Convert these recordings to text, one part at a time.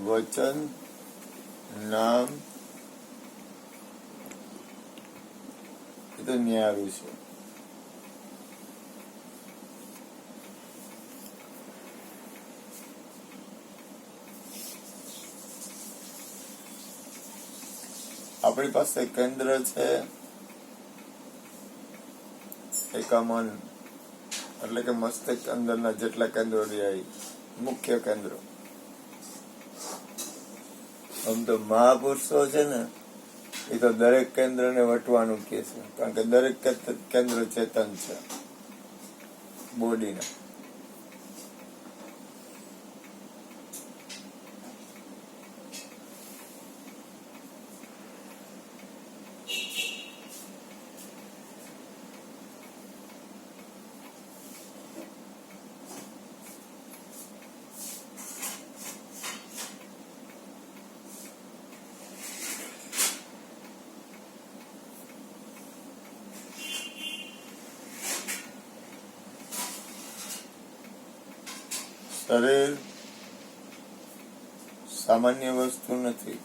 વચન, નામ, એ તો ન્યારું છે. આપણી પાસે કેન્દ્ર છે એકામન, એટલે કે મસ્તિષ્ક અંદરના જેટલા કેન્દ્રો રહ્યા મુખ્ય કેન્દ્રો. આમ તો મહાપુરુષો છે ને એ તો દરેક કેન્દ્રને વટવાનું કહે છે, કારણ કે દરેક કેન્દ્ર ચેતન છે બોડીના. શરીર સામાન્ય વસ્તુ નથી.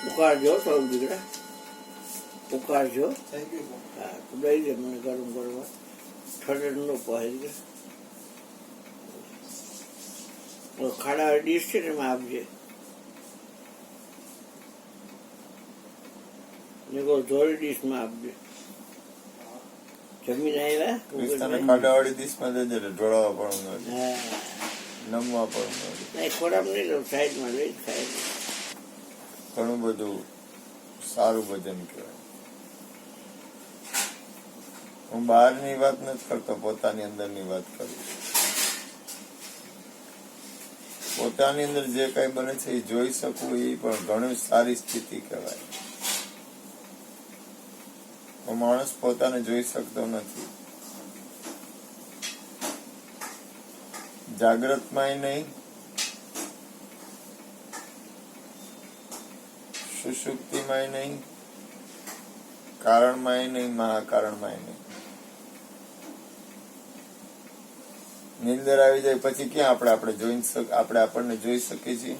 ઉકાળજો સૌ દીકરા, ઉકાળજો. હા, દઈ દે મને ગરમ કરવા, ઠંડુ નો પહોંચે દીકરા. ખાડા ડીશ છે ને એમાં આપજે. જોડી ડીશમાં આપજે. જમીન આવ્યા ખાડાવાળી ડીશમાં દેજે, ઢોળાવા પણ નમવા પણ ખોરાક નહીં લઉં, સાઈડમાં લઈ ખાય. ઘણું બધું સારું ભજન કહેવાય. હું બહારની વાત નથી કરતો, પોતાની અંદરની વાત કરું. પોતાની અંદર જે કઈ બને છે એ જોઈ શકવું એ પણ ઘણી સારી સ્થિતિ કહેવાય. માણસ પોતાને જોઈ શકતો નથી, જાગ્રતમાંય નહીં, સુષુપ્તિમાંય નહીં, કારણમાંય નહીં, મહાકારણમાંય નહીં. નીંદર આવી જાય પછી ક્યાં આપણે આપણને જોઈ શકીએ છીએ?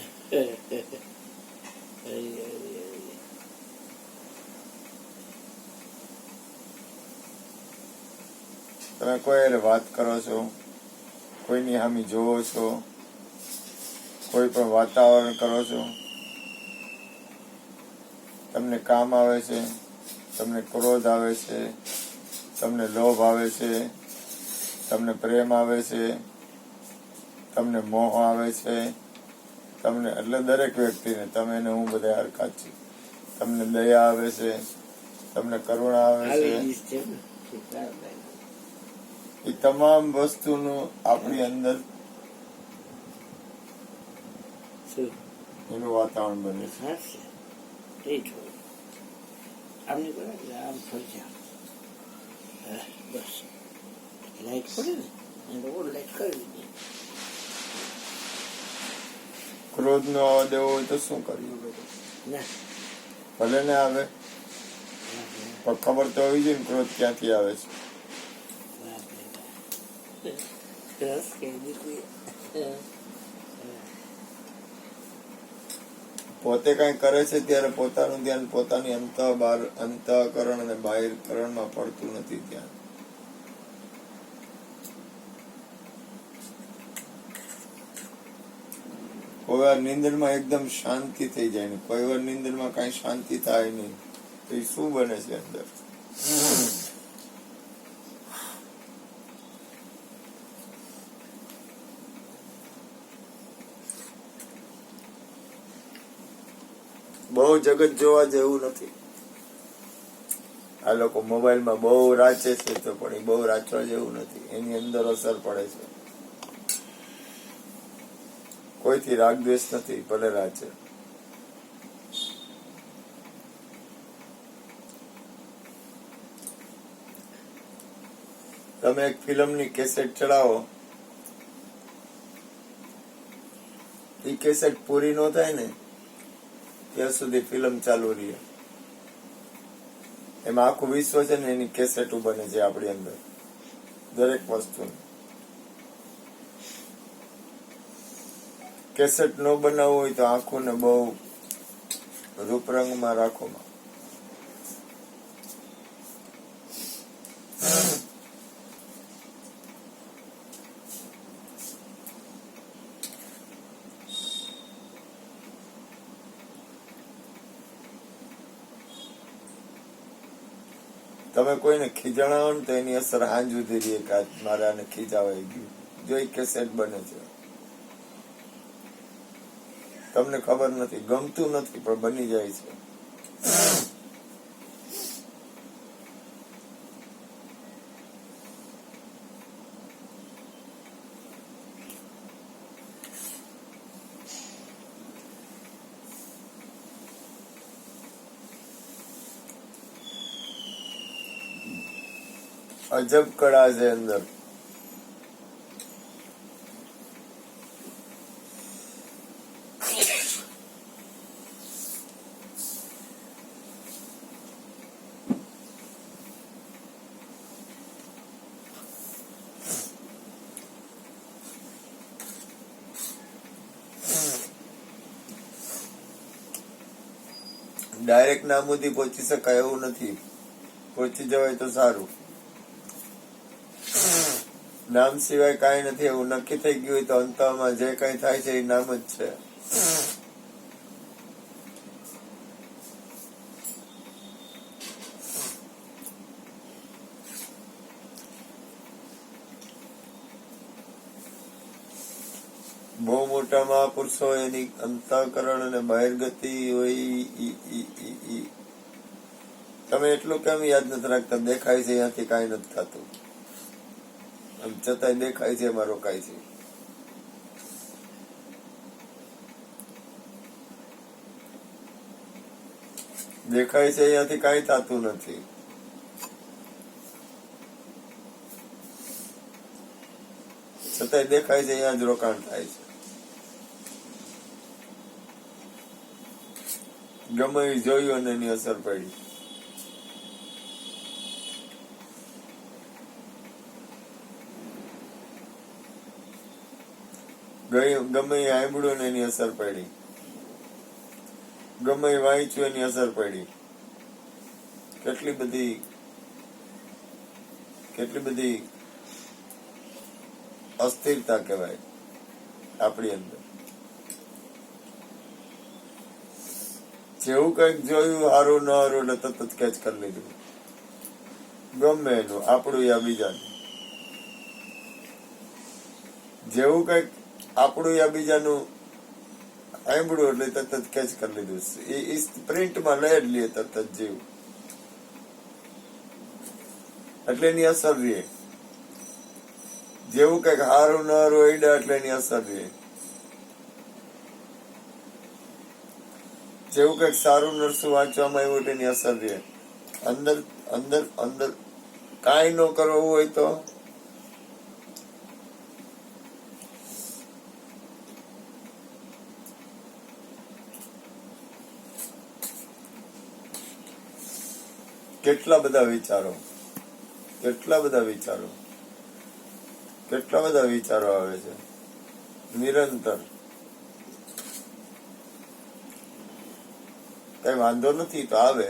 તમે કોઈ વાત કરો છો, કોઈની સામે જોવો છો, કોઈ પણ વાતાવરણ કરો છો, તમને કામ આવે છે, તમને ક્રોધ આવે છે, તમને લોભ આવે છે, તમને પ્રેમ આવે છે, તમને મોહ આવે છે, તમને એટલે દરેક વ્યક્તિને, તમે ને હું બધા હરખા જ છીએ. તમને દયા આવે છે, તમને કરુણા આવે છે. એ તમામ વસ્તુનું આપણી અંદર એનું વાતાવરણ બને છે. ક્રોધ નો આવવા દેવો હોય તો શું કર્યું? ભલે ને આવે પણ ખબર તો હોવી જોઈએ ને ક્રોધ ક્યાંથી આવે છે. પોતે કઈ કરે છે ત્યારે પોતાનું ધ્યાન પોતાની અંતઃકરણ અને બાહ્યકરણમાં પડતું નથી. ધ્યાન કોઈ વાર નીંદરમાં એકદમ શાંતિ થઈ જાય ને કોઈ વાર નીંદરમાં કઈ શાંતિ થાય નહીં. તો એ શું બને છે અંદર? બહુ જગત જોવા જેવું નથી. આ લોકો મોબાઈલમાં બહુ રાચે છે તો પણ એ બહુ રાચવા જેવું નથી. એની અંદર અસર પડે છે. કોઈથી રાગ દ્વેષ નથી, ભલે રાચે. તમે એક ફિલ્મની કેસેટ ચડાવો, એ કેસેટ પૂરી ન થાય ને ત્યાં સુધી ફિલ્મ ચાલુ રહે. એમાં આખું વિશ્વ છે ને એની કેસેટો બને છે આપણી અંદર દરેક વસ્તુ. કેસેટ ન બનાવવું હોય તો આંખોને બહુ રૂપરંગમાં રાખો. તમે કોઈને ખીજાણો ને તો એની અસર હાંજ સુધી રહી કે મારે આને ખીજાવાઈ ગયું. જો એ કેસેટ બને છે, તમને ખબર નથી, ગમતું નથી પણ બની જાય છે. અજબ કળા છે અંદર. ડાયરેક્ટ નામ સુધી પહોંચી શકાય એવું નથી. પહોંચી જવાય તો સારું. નામ સિવાય કાંઈ નથી એવું નક્કી થઈ ગયું હોય તો અંતમાં જે કઈ થાય છે એ નામ જ છે. બહુ મોટા મહાપુરુષો એની અંતઃકરણ અને બહિર્ગતિ હોય. તમે એટલું કેમ યાદ નથી રાખતા? દેખાય છે અહીંયાથી કાંઈ નથી થતું, છતાંય દેખાય છે એમાં રોકાય છે. દેખાય છે અહીંયાથી કાંઈ થતું નથી. છતાંય દેખાય છે અહીંયા જ રોકાણ થાય છે. ગમે એ જોયું અને એની અસર પડી. ગમે એ આંબળ્યું ને એની અસર પડી. ગમે એ વાંચ્યું એની અસર પડી. કેટલી બધી અસ્થિરતા કહેવાય આપણી અંદર. જેવું કઈક જોયું સારું ન સારું એટલે તરત જ કેચ કરી લીધું. ગમે એનું, આપણું યા બીજાનું. જેવું કઈક આપણું યા બીજાનું સાંભળ્યું એટલે તરત જ કેચ કરી લીધું. એ પ્રિન્ટમાં લઈ જ લઈએ તરત જ જેવું, એટલે એની અસર રહે. જેવું કઈક હારું ન હારું એડા એટલે એની અસર રહે. જેવું કઈક સારું નરસું વાંચવામાં આવ્યું એટલે એની અસર રહે. અંદર અંદર અંદર કાંઈ ન કરવું હોય તો કેટલા બધા વિચારો આવે છે નિરંતર. કઈ વાંધો નથી તો આવે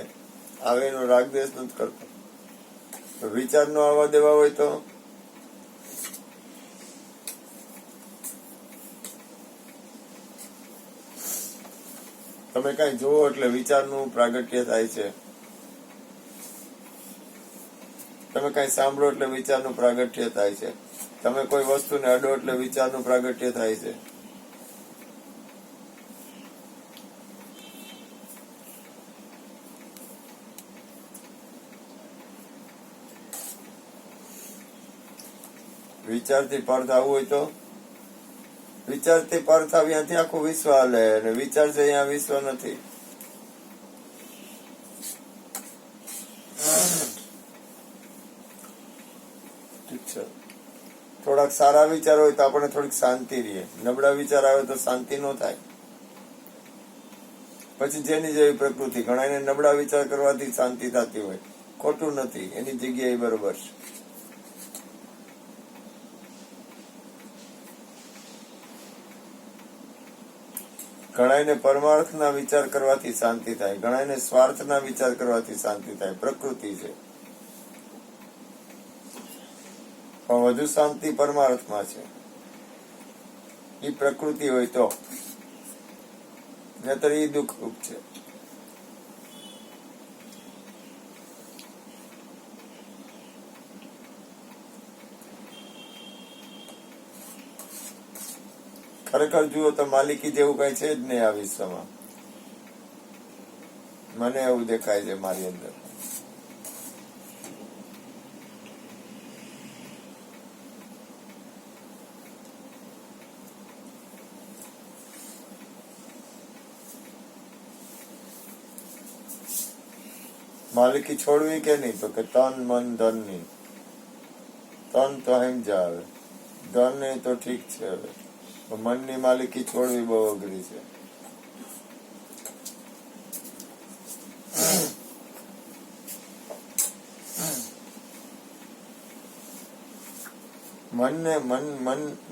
એનો રાગ દ્વેષ નથી કરતો. વિચાર નો આવવા દેવા હોય તો તમે કઈ જુઓ એટલે વિચારનું પ્રાગટ્ય થાય છે. તમે કઈ સાંભળો એટલે વિચારનું પ્રાગટ્ય થાય છે. તમે કોઈ વસ્તુને અડો એટલે વિચારનું પ્રાગટ્ય થાય છે. વિચારથી પરત આવવું હોય તો વિચારથી પરત આવ્યાથી આખું વિશ્વ હાલે, અને વિચાર છે અહીંયા વિશ્વ નથી. થોડાક સારા વિચાર હોય તો આપણે થોડીક શાંતિ રહીએ. નબળા વિચાર આવે તો શાંતિ ન થાય. પછી જેની જેવી પ્રકૃતિ. ઘણાને નબળા વિચાર કરવાથી શાંતિ થતી હોય, ખોટું નથી, એની જગ્યાએ બરોબર છે. ઘણાને પરમાર્થના વિચાર કરવાથી શાંતિ થાય, ઘણાને સ્વાર્થના વિચાર કરવાથી શાંતિ થાય. પ્રકૃતિ છે, પણ વધુ શાંતિ પરમાર્થમાં છે. એ પ્રકૃતિ હોય તો, નહીતર એ દુઃખરૂપ છે. ખરેખર જુઓ તો માલિકી જેવું કઈ છે જ નહીં આ વિશ્વમાં. મને એવું દેખાય છે મારી અંદર. માલિકી છોડવી કે નહીં? તો કે તન મન ધન ની. તન તો સમજા આવે, ધન ને તો ઠીક છે. હવે મનની માલિકી છોડવી બહુ અઘરી છે.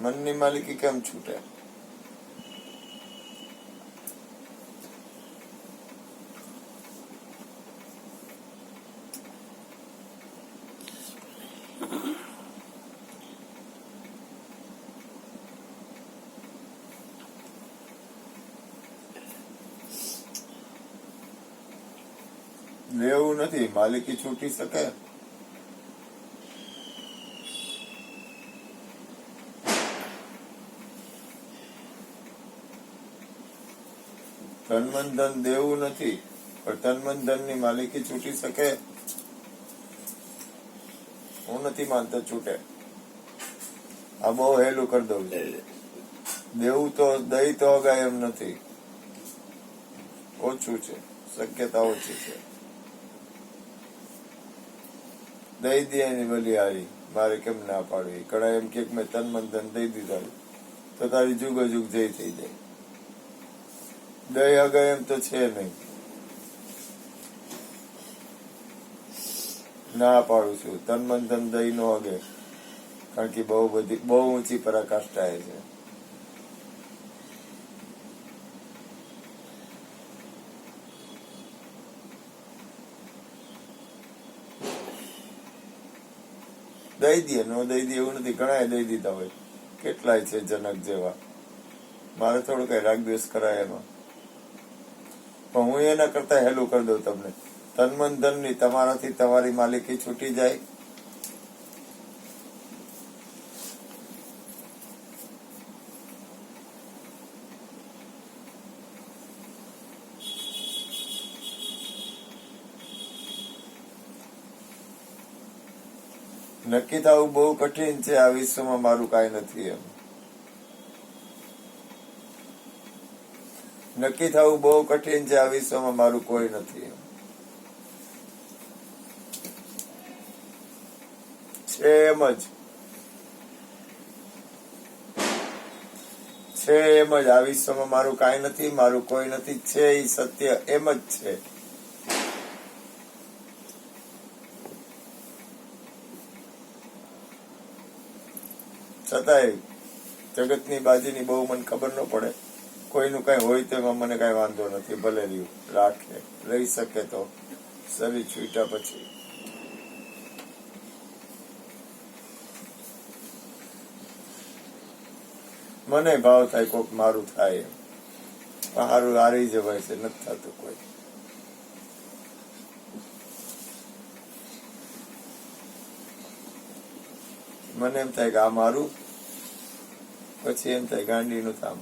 મનની માલિકી કેમ છૂટે? લેવું નથી, માલિકી છૂટી શકે? તન મન ધન દેવું નથી, પણ તન મન ધન ની માલિકી છૂટી શકે? હું નથી માનતો છૂટે. આ બહુ હેલું કરી દઉં છું. દેવું તો દઈ તો અગાય એમ નથી, ઓછું છે, શક્યતા ઓછી છે. દઈ દે એની બલિહારી, મારે કેમ ના પાડવી? કડા એમ કે મેં તન મન ધન દઈ દીધા તો તારી જુગો જુગ જઈ થઈ જાય. દઈ અગાય એમ તો છે નહીં. ના પાડું છું, તન મન ધન દઈ નો અગે, કારણ કે બહુ ઊંચી પરાકાષ્ઠા છે. દઈ દે, નો દઈ દે એવું નથી. ઘણા દઈ દીધા હોય, કેટલાય છે જનક જેવા. મારે થોડું કઈ રાગદ્વેષ કરાય એમાં, પણ હું એના કરતા હેલું કરી દઉં તમને. તન મન ધન ની તમારાથી તમારી માલિકી છૂટી જાય. નક્કી થવું બહુ કઠિન છે આ વિશ્વમાં, મારું કાંઈ નથી એમ. નક્કી થવું બહુ કઠિન છે આ વિશ્વમાં, મારું કોઈ નથી એમ. છે એમ જ છે, એમ જ. આ વિશ્વમાં મારું કાંઈ નથી, મારું કોઈ નથી. છે એ સત્ય એમ જ છે. છતાંય જગતની બાજીની બહુ મને ખબર ન પડે. કોઈનું કઈ હોય તો એમાં મને કઈ વાંધો નથી. ભલે રહ્યું, રાખે, રહી શકે તો. શરીર છૂટ્યા પછી મને ભાવ થાય કોક મારું થાય, હારું હારી જવાય છે, નથી થતું કોઈ. મને એમ થાય કે આ મારું, પછી એમ થાય ગાંડીનું થામ.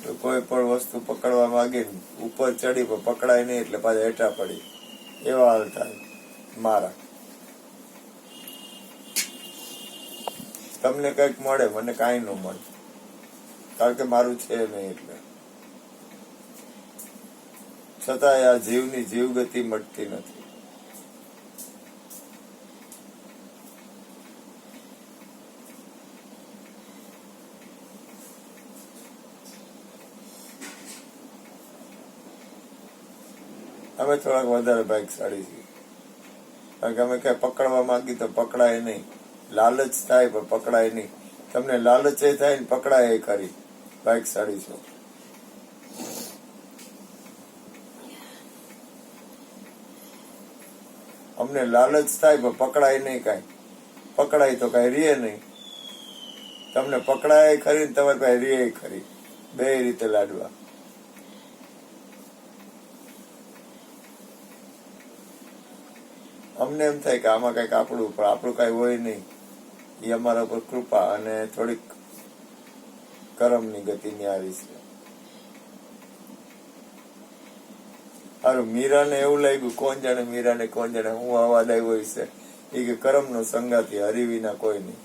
તો કોઈ પણ વસ્તુ પકડવા માંગે ને ઉપર ચડી પણ પકડાય નહીં, એટલે પાછા હેઠા પડી. એવા હાલ થાય મારા. તમને કઈક મળે, મને કાંઈ ન મળે, કારણ કે મારું છે નહીં. એટલે છતાંય આ જીવની જીવગતિ મટતી નથી. અમે થોડાક વધારે ભાગશાળી છીએ, કારણ કે અમે કઈ પકડવા માંગી તો પકડાય નહીં, લાલચ થાય પણ પકડાય નહીં. તમને લાલચ એ થાય ને પકડાય એ ખરી, ભાગશાળી છો. અમને લાલચ થાય પણ પકડાય નહીં કાંઈ, પકડાય તો કાંઈ રીએ નહીં. તમને પકડાય ખરી ને તમારે પાસે રીએ ખરી, બે રીતે લાડવા. અમને એમ થાય કે આમાં કઈક આપણું, પણ આપણું કઈ હોય નહીં. એ અમારા પર કૃપા અને થોડીક કરમની ગતિ ન્યારી છે. સારું, મીરાને એવું લાગ્યું, કોણ જાણે મીરાને કોણ જાણે હું અવાજ આવ્યો છે એ કે કરમનો સંગાતી હરીવીના કોઈ નહીં.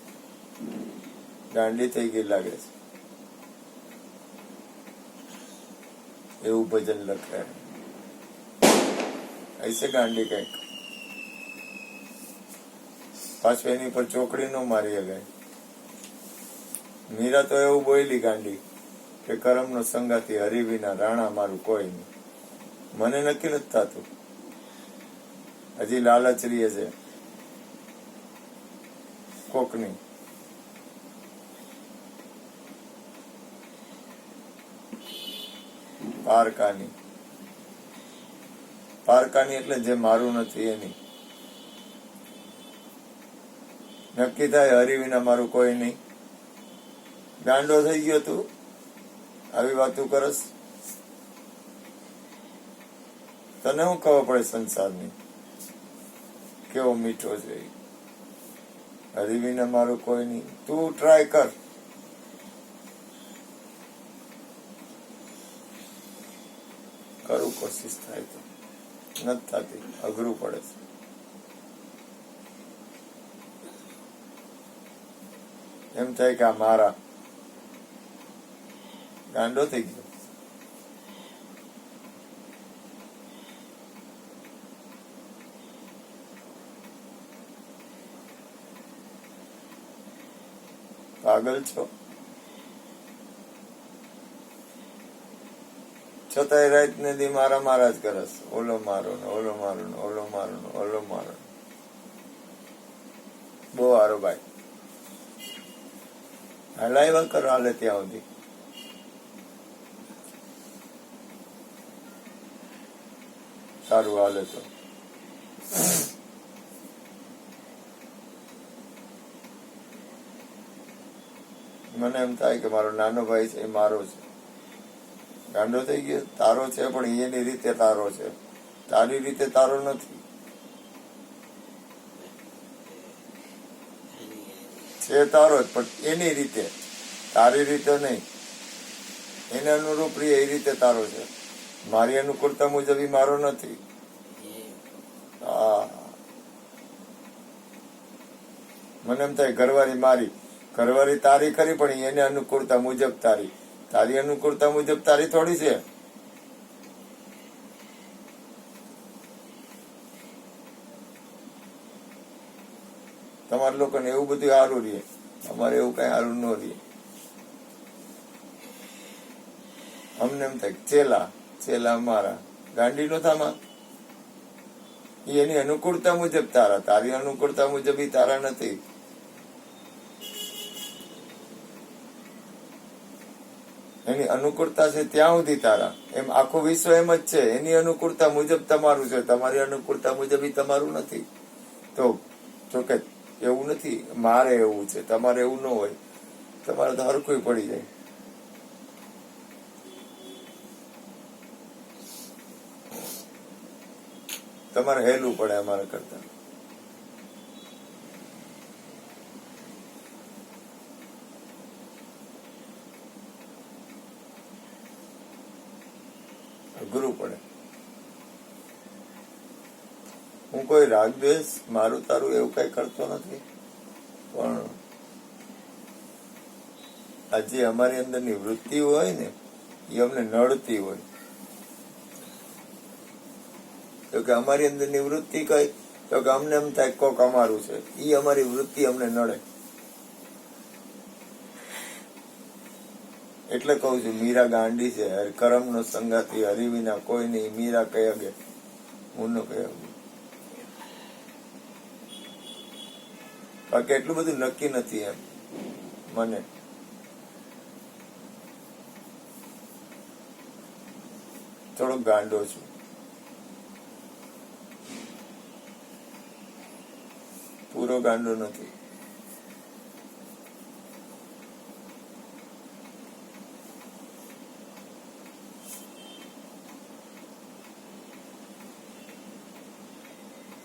ગાંડી થઈ ગઈ લાગે છે, એવું ભજન લખે ऐसे ગાંડી કઈક. પાછું એની પર ચોકડી નો મારી ગઈ. મીરા તો એવું બોલી ગાંડી કે કરમનો સંગાતી હરીવીના રાણા મારું કોઈ નહીં. મને નક્કી નથી થતું, હજી લાલચ રીએ છે કોકની. પારકાની, પારકાની એટલે જે મારું નથી એની. નક્કી થાય હરીવીના મારું કોઈ નહીં. ગાંડો થઈ ગયો તું, આવી વાતું કરસ? તને શું ખબર પડે સંસારની? કેવો મીઠો છે. હરીવીના મારું કોઈ નહીં. તું ટ્રાય કર. કરું કોશિશ થાય તો, નથી થતી, અઘરું પડે છે. એમ થાય કે આ મારા. ગાંડો થઈ ગયો. પાગલ છો છતાંય રાત ને દી મારા મારા જ કરસ. ઓલો મારો ને ઓલો મારો ને ઓલો મારો ને ઓલો મારો. બહુ સારો ભાઈ, હલાવ્યા કરો હાલે ત્યાં સુધી. સારું હાલે તો. મને એમ થાય કે મારો નાનો ભાઈ છે એ મારો છે. ગાંડો થઈ ગયો. તારો છે પણ એની રીતે તારો છે, તારી રીતે તારો નથી. છે તારો જ પણ એની રીતે, તારી રીતે નહીં. એને અનુરૂપ એ રીતે તારો છે. મારી અનુકૂળતા મુજબ એ મારો નથી. હા, મને એમ થાય ઘરવાળી મારી, ઘરવાળી તારી ખરી પણ એને અનુકૂળતા મુજબ તારી. તારી અનુકૂળતા મુજબ તારી થોડી છે. તમારા લોકોને એવું બધું સારું રહે, અમારે એવું કઈ સારું ન રહે. અમને એમ થાય ચેલા ચેલા મારા. ગાંડી નો થામાં. એની અનુકૂળતા મુજબ તારા, તારી અનુકૂળતા મુજબ ઈ તારા નથી. એની અનુકૂળતા છે ત્યાં સુધી તારા. એમ આખું વિશ્વ એમ જ છે. એની અનુકૂળતા મુજબ તમારું છે, તમારી અનુકૂળતા મુજબ ઈ તમારું નથી. તો જોકે એવું નથી મારે એવું છે, તમારે એવું ન હોય. તમારે તો હરખું પડી જાય. તમારે હેલું પડે અમારા કરતા. અઘરું પડે. હું કોઈ રાગ દ્વેષ મારું તારું એવું કઈ કરતો નથી, પણ આ જે અમારી અંદરની વૃત્તિ હોય ને એ અમને નડતી હોય. તો કે અમારી અંદરની વૃત્તિ કઈ, તો કે અમને એમ થાય કોક અમારું છે. એ અમારી વૃત્તિ અમને નડે. એટલે કઉ છું મીરા ગાંડી છે. કરમનો સંગાતી હરીવીના કોઈ નહીં. મીરા કહી અગે હું ન કહ્યું. બાકી એટલું બધું નક્કી નથી એમ મને. થોડોક ગાંડો છું. પૂરો ગાંડો નથી.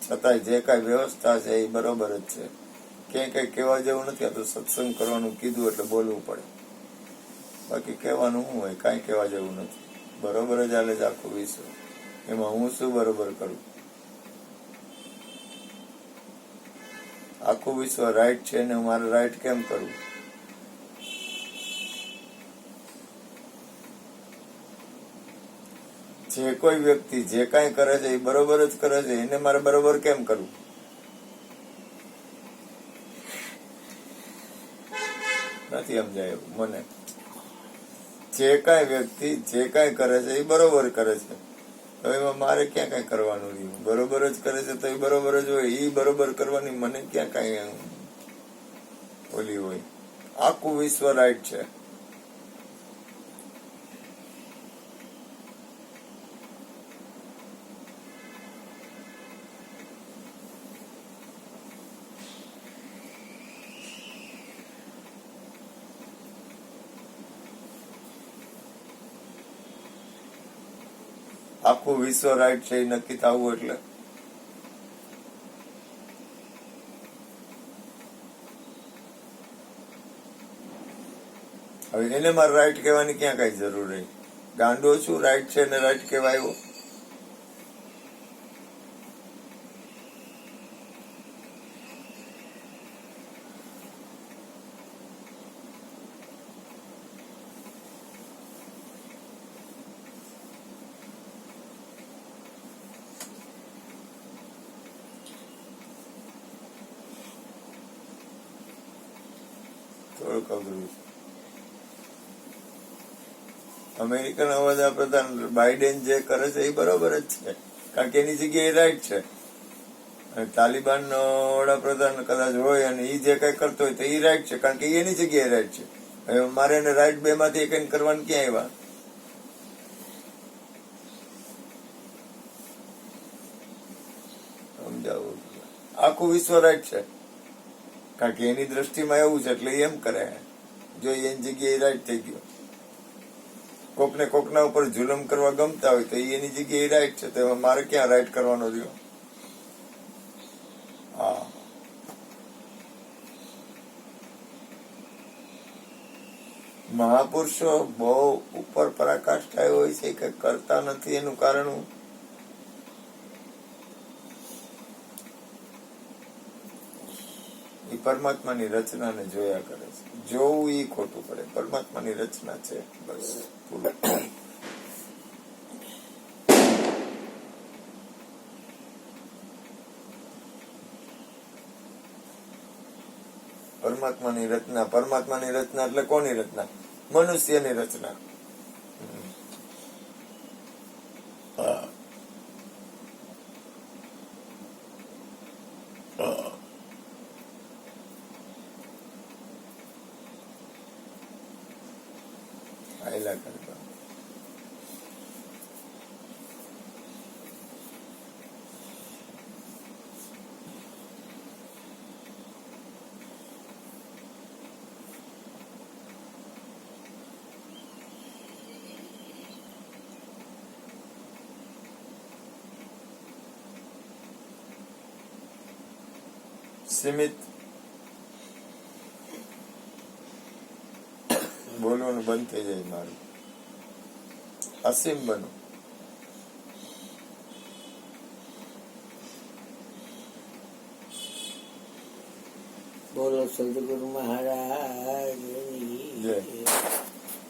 છતાંય જે કાંઈ વ્યવસ્થા છે એ બરોબર જ છે. ક્યાંય કઈ કહેવા જેવું નથી. આ તો સત્સંગ કરવાનું કીધું એટલે બોલવું પડે. બાકી કહેવાનું શું હોય? કાંઈ કહેવા જેવું નથી. બરોબર જ હાલે છે આખું વિશ્વ. એમાં હું શું બરોબર કરું? આખું વિશ્વ રાઈટ છે ને મારે રાઈટ કેમ કરવું? જે કોઈ વ્યક્તિ જે કાંઈ કરે છે એ બરોબર જ કરે છે, એને મારે બરોબર કેમ કરવું? નથી સમજાય એવું મને. જે કાંઈ વ્યક્તિ જે કાંઈ કરે છે એ બરોબર કરે છે, તો એમાં મારે ક્યાં કાંઈ કરવાનું રહ્યું? બરોબર જ કરે છે તો એ બરોબર જ હોય. એ બરોબર કરવાની મને ક્યાં કાંઈ ઓલી હોય? આખું વિશ્વ રાઈટ છે. આખું વિશ્વ રાઈટ છે એ નક્કી થવું એટલે હવે એને મારે રાઈટ કહેવાની ક્યાં કઈ જરૂર રહી? ગાંડો છું, રાઈટ છે ને રાઈટ કહેવાય? થોડુંક અઘરું છે. અમેરિકન વડાપ્રધાન બાઇડેન જે કરે છે એ બરોબર જ છે, કારણ કે એની જગ્યાએ રાઈટ છે. અને તાલિબાન વડાપ્રધાન કદાચ હોય અને એ જે કઈ કરતો હોય તો એ રાઈટ છે, કારણ કે એની જગ્યાએ રાઈટ છે. હવે મારે એને રાઈટ બે માંથી એક કરવાનું ક્યાં આવ્યા? સમજાવું. આખું વિશ્વ રાઈટ છે, કારણ કે એની દ્રષ્ટિમાં એવું છે એટલે એમ કરે. જો એની જગ્યાએ રાઈટ થઈ ગયો. કોકને કોકના ઉપર જુલમ કરવા ગમતા હોય તો એની જગ્યાએ રાઈટ છે, તો મારે ક્યાં રાઈટ કરવાનો રહ્યો? હા, મહાપુરુષો બહુ ઉપર પરાકાષ્ઠા હોય છે કે કરતા નથી. એનું કારણ એ પરમાત્માની રચનાને જોયા કરે છે. જોવું એ ખોટું પડે. પરમાત્માની રચના છે, બસ. પરમાત્માની રચના એટલે કોની રચના? મનુષ્યની રચના. આયલા કરતા સીમિત બોલવાનું બંધ થઈ જાય મારું. અસીમ બનો. બોલો સદગુરુ મહારાજ જય.